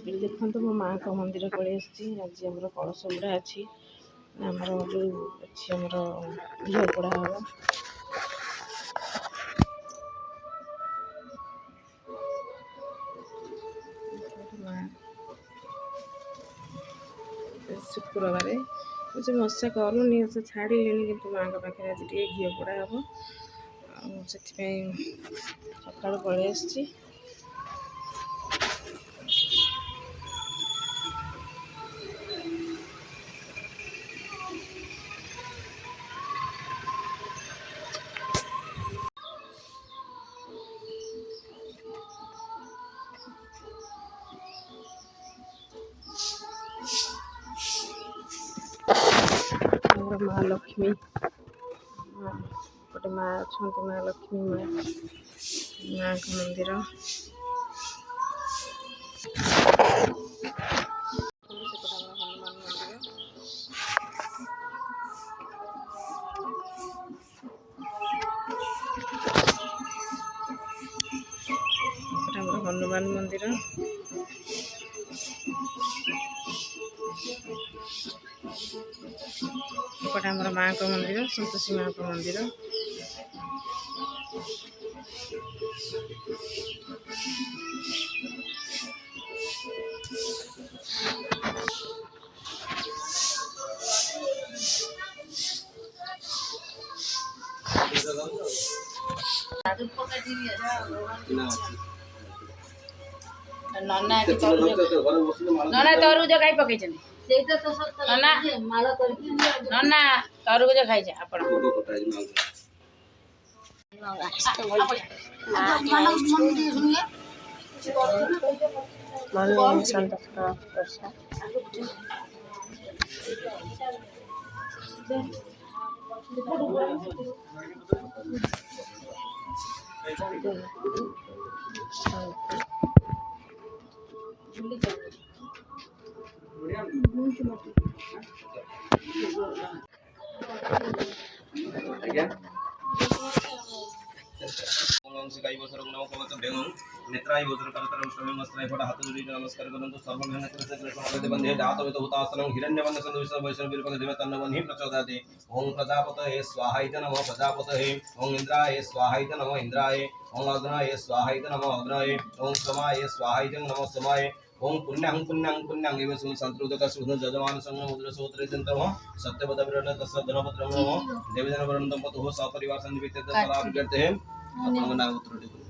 देखो मो माँ को मंदिर पड़े आज आम कलश गुड़ा अच्छी आमर जो अच्छी आमर घी पोड़ा हम शुक्रवार मुझे मशा करूनी छाड़े कि माँ पाखे आज घी पोड़ा हम से सका पलि आसी माँ लक्ष्मी गोटे माँ अच्छा माँ लक्ष्मी माँ माँ का मंदिर हनुमान मंदिर हनुमान मंदिर एपटे आमर माँ का मंदिर संतोषी माँ का मंदिर नना तरबुज खाई पकई नना तरबुज खाई आप नेत्राय गोचर करतरम श्रमं वस्त्राय फट हाथ जोड़ी नमस्कार करंतु सर्वमेव कृते कृष्ण बंधे जातवेत हुतासनं हिरण्यवन्न संदविष्ण वैष्णव वीरपद देव तन्नवन्हि प्रचोदयाते ओम प्रजापतये स्वाहा इति नमः प्रजापतये ओम इंद्राय स्वाहा इति नमः इंद्राय ओम अग्नाय स्वाहा इति नमः अग्नाय ओम समाय स्वाहा इति नमः समाय ओम पुण्यं पुण्यं पुण्यं एव सुन संतृदक सुन जजमान संग मुद्र सोत्र चिंतन सत्यपद विरत तस्य धनपत्रम नमः देवजन वरन्दं पतुः सपरिवार संजीवित सलाह करते हैं अपन नाम उत्तर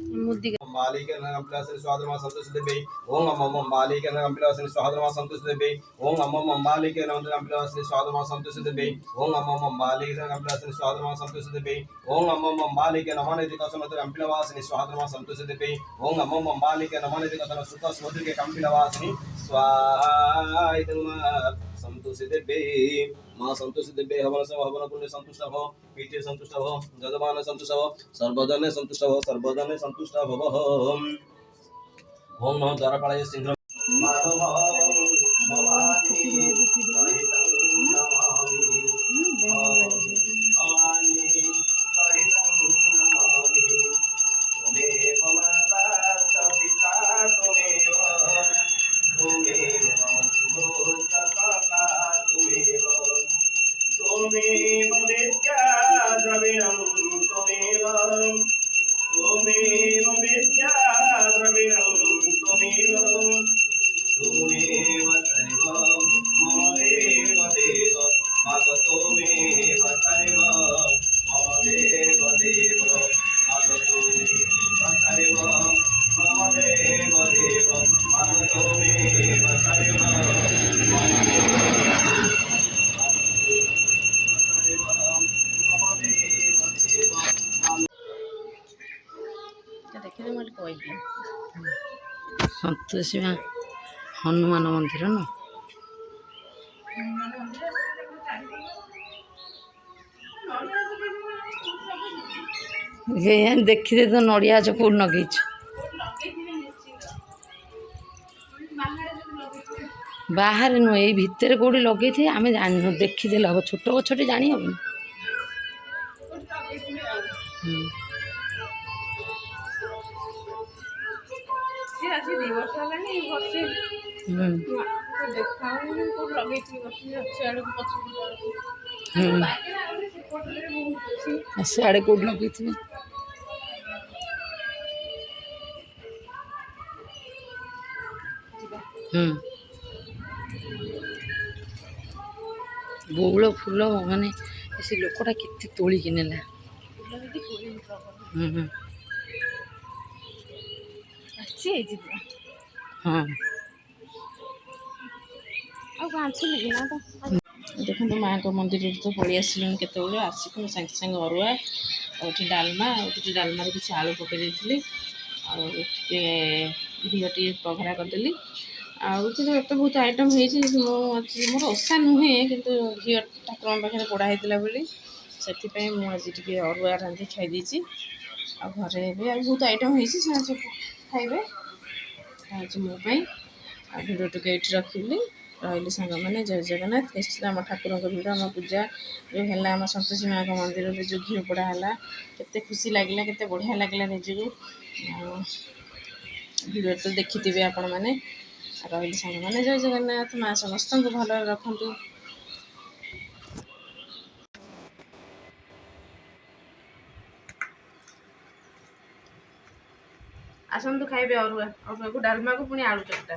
मालिक नमप्लासन स्वादमा संतोष देबे ओम अमम मालिक नमप्लासन स्वादमा संतोष देबे ओम अमम मालिक नमप्लासन स्वादमा संतोष देबे ओम अमम मालिक नमप्लासन स्वादमा संतोष देबे ओम अमम मालिक नमने दिकसन नमप्लासन स्वादमा संतोष देबे ओम अमम मालिक नमने दिकसन सुख स्मृति के कंपिलवासनि स्वाहा संतोष देबे माँ संतोष देबे हवन सब हवन पुण्य संतुष्ट भव पीते संतुष्ट भव जजमान संतुष्ट भव सर्वजन संतुष्ट भव सर्वजन संतुष्ट भव ओम नमः द्वारपालाय सिंह त्वमेव विद्या द्रविणं त्वमेव विद्या द्रविणं त्वमेव सर्वं मम देव देव माग त्वमेव सर्वं मम देव देव माग त्वमेव सर्वं मम देव देव माग त्वमेव सर्वं संतोषी माँ हनुमान मंदिर न देखी तो नड़िया चौक नगे बाहर नुह ये भितर कौटी लगे थे आम जान देखीदे हम छोट गछटे जानी हम वर्ष हेलानी बसी देखा लगे बसी सियाड़ सियाड़े कौट लगे बौल फूल माने से लोकटा केते तोलिकी नेला हाँ देखो माँ को मंदिर तो पलि आसल के आसिक सागे सागे अरुआ और डालमा डालमार किसी आलू पकई देती घी टे पघरा करदेली आते बहुत आइटम होती मोर ओषा नुहे कि घी ठाकुर पाखे पोड़ा होता से मुझे अरुआ रांधि खाई आ घरे भी बहुत आइटम होती सब खाइबे मोपाई भिडियो टे ये रखिली रही सांग मैंने जय जगन्नाथ निश्चित आम ठाकुर भिड आम पूजा जो है आम संतोषी माँ मंदिर में जो घी पोड़ा है केते खुशी लगे केते बढ़िया लगे निजक भिडियो तो देखी आपण मैंने रही सांग मैंने जय जगन्नाथ माँ समस्त भल रखु आसतु खाइबे अरुआ अरुआ को डालमा को पुणी आलू चकटा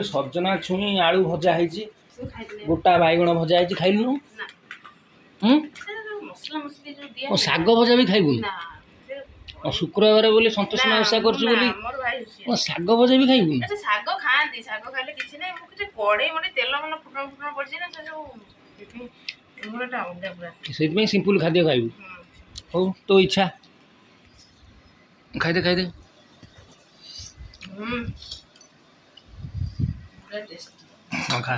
सजना छुई आलू भजा है गोटा बैगण भजा है खाइलु शाग भजा भी खाइबु शुक्रवार बोले संतोष ओषा कर शाग भजा भी खाइबु शाग खाती शाग खाइले किसी ना कड़े मोटे तेल मन फुटन फुटन पड़ी ना से सिंपल खाद्य खाइबु हो तो इच्छा खाइदे खाइदे पूरा टेस्ट खा